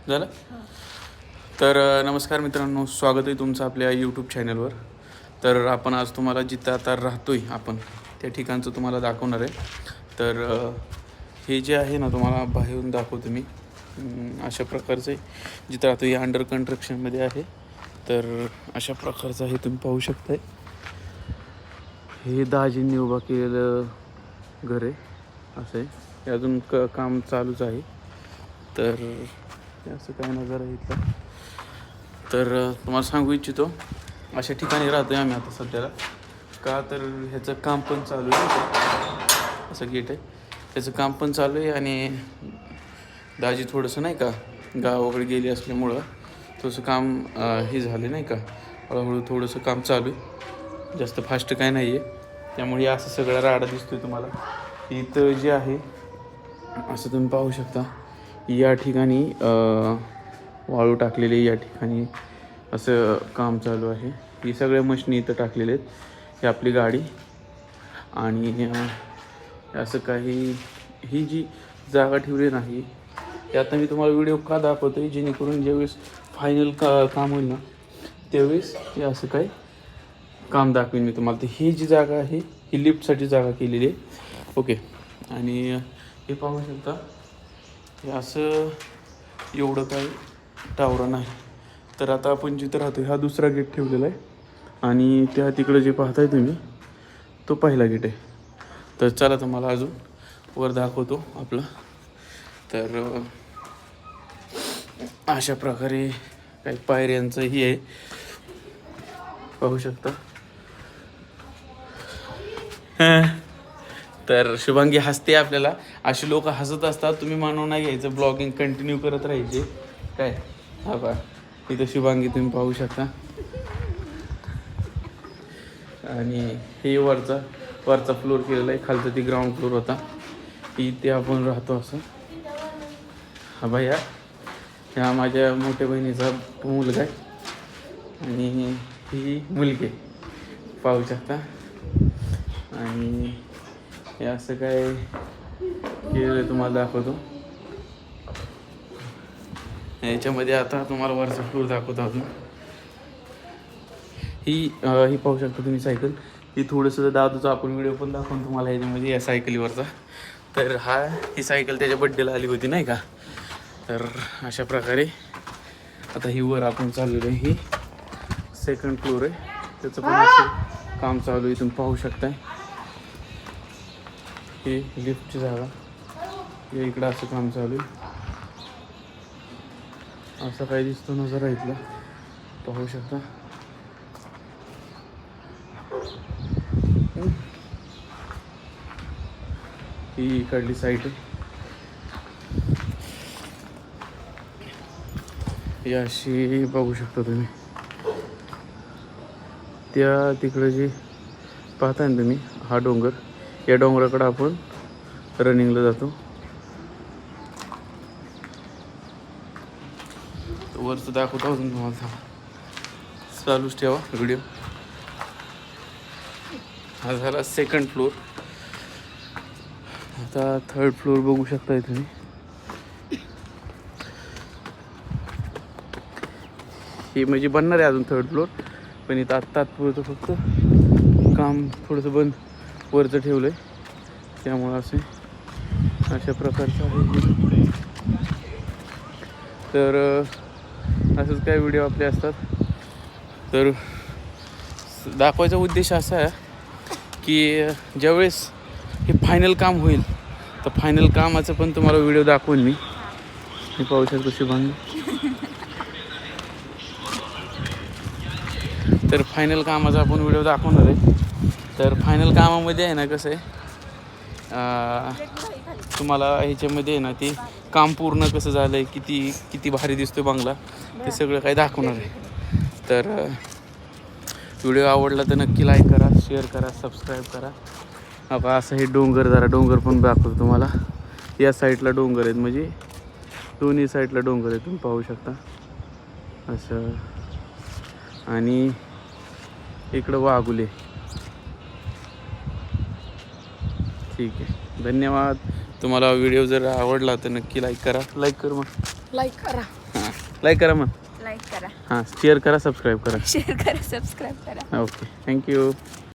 झालं. तर नमस्कार मित्रांनो, स्वागत आहे तुमचं आपल्या यूट्यूब चॅनलवर. तर आपण आज तुम्हाला जिथं आता राहतोय आपण त्या ठिकाणचं तुम्हाला दाखवणार आहे. तर हे जे आहे ना, तुम्हाला बाहेरून दाखवतो मी. अशा प्रकारचं आहे जिथं राहतो, हे अंडर कन्स्ट्रक्शनमध्ये आहे. तर अशा प्रकारचं आहे, तुम्ही पाहू शकताय. हे दाजींनी उभा केलेलं घर आहे, असं आहे. हे अजून काम चालूच आहे. तर असं काय नजारा आहे इथला. तर तुम्हाला सांगू इच्छितो, अशा ठिकाणी राहतो आहे आम्ही आता सध्याला. का तर ह्याचं काम पण चालू आहे. असं गेट आहे, त्याचं काम पण चालू आहे. आणि दाजी थोडंसं नाही का गावाकडे गेली असल्यामुळं थोडंसं काम हे झालं नाही का, हळूहळू थोडंसं काम चालू आहे, जास्त फास्ट काय नाही आहे. त्यामुळे असं सगळा राडा दिसतो आहे तुम्हाला. इथं जे आहे असं तुम्ही पाहू शकता. या ठिकाणी वाळू टाकलेली, या ठिकाणी असं काम चालू आहे. ही सगळ्या मशिनी इथं टाकलेले आहेत. ही आपली गाडी. आणि असं काही ही जी जागा ठेवली नाही, ते आता मी तुम्हाला व्हिडिओ का दाखवतो आहे, जेणेकरून ज्यावेळेस फायनल काम होईल ना, त्यावेळेस हे असं काही काम दाखवेन मी तुम्हाला. तर ही जी जागा आहे ही लिफ्टसाठी जागा केलेली आहे. ओके. आणि हे पाहू शकता, हे असं एवढं काही टावर नाही. तर आता आपण जिथं राहतो हा दुसरा गेट ठेवलेला आहे. आणि त्या तिकडं जे पाहताय तुम्ही तो पहिला गेट आहे. तर चला तुम्हाला अजून वर दाखवतो आपलं. तर अशा प्रकारे काही पायऱ्यांचंही आहे, पाहू शकता. तर शुभांगी हसते आपल्याला. अशी लोक हसत असतात, तुम्ही मानून नाही घ्यायचं, ब्लॉगिंग कंटिन्यू करत राहायचे काय. हा बा, इथं शुभांगी तुम्ही पाहू शकता. आणि हे वरचा फ्लोर केलेला आहे, खालचा ती ग्राउंड फ्लोर होता. इथे आपण राहतो असं. हा भैया, ह्या माझ्या मोठ्या बहिणीचा मुलगा आहे आणि ही मुलगी पाहू शकता. आणि हे असं काय केलेलं तुम्हाला दाखवतो. याच्यामध्ये आता तुम्हाला वरचा फ्लोर दाखवतो अजून. ही पाहू शकता तुम्ही सायकल. ही थोडंसं दादूचा आपण व्हिडिओ पण दाखवून तुम्हाला ह्याच्यामध्ये या सायकलीवरचा. तर ही सायकल त्याच्या बड्डेला आली होती नाही का. तर अशा प्रकारे आता ही वर आपण चाललेलो आहे. ही सेकंड फ्लोर आहे, त्याचं पण असं काम चालू आहे, तुम्ही पाहू शकताय. हे लिफ्टची जागा, हे इकडं असं काम चालू आहे. असं काही दिसतो नजारा इथला, पाहू शकता. ही इकडली साईड आहे. ही अशी बघू शकता तुम्ही. त्या तिकडे जे पाहताय ना तुम्ही, हा डोंगर, या डोंगराकडे आपण रनिंगला जातो. वरचं दाखवतो अजून तुम्हाला, चालूच ठेवा व्हिडिओ. हा झाला सेकंड फ्लोर. आता थर्ड फ्लोर बघू शकताय तुम्ही. हे म्हणजे बनणार आहे अजून थर्ड फ्लोर, पण इथं आत्ता तात्पुरतं फक्त काम थोडंसं बंद वरचं ठेवलं आहे, त्यामुळं अशा प्रकारचं आहे. तर असंच काय व्हिडिओ आपले असतात. तर दाखवायचा उद्देश असा आहे की ज्यावेळेस हे फायनल काम होईल, तर फायनल कामाचं पण तुम्हाला व्हिडिओ दाखवून मी पाहू शकतो शुभांगी. तर फायनल कामाचा आपण व्हिडिओ दाखवणार आहे. तर फायनल कामामध्ये आहे ना, कसं आहे, तुम्हाला ह्याच्यामध्ये आहे ना ते काम पूर्ण कसं झालं आहे, किती भारी दिसतो बंगला, ते सगळं काही दाखवणार आहे. तर व्हिडिओ आवडला तर नक्की लाईक करा, शेअर करा, सबस्क्राईब करा. आता असं हे डोंगर पण दाखवतो तुम्हाला. या साईडला डोंगर आहेत, म्हणजे दोन्ही साईडला डोंगर आहेत, तुम्ही पाहू शकता असं. आणि इकडं वाघुले. ठीक आहे, धन्यवाद. तुम्हाला व्हिडिओ जर आवडला तर नक्की लाईक करा. लाईक कर मग. लाईक करा. लाईक करा मग. लाईक करा, हां शेअर करा सबस्क्राईब करा. शेअर करा, सबस्क्राईब करा. Okay thank you.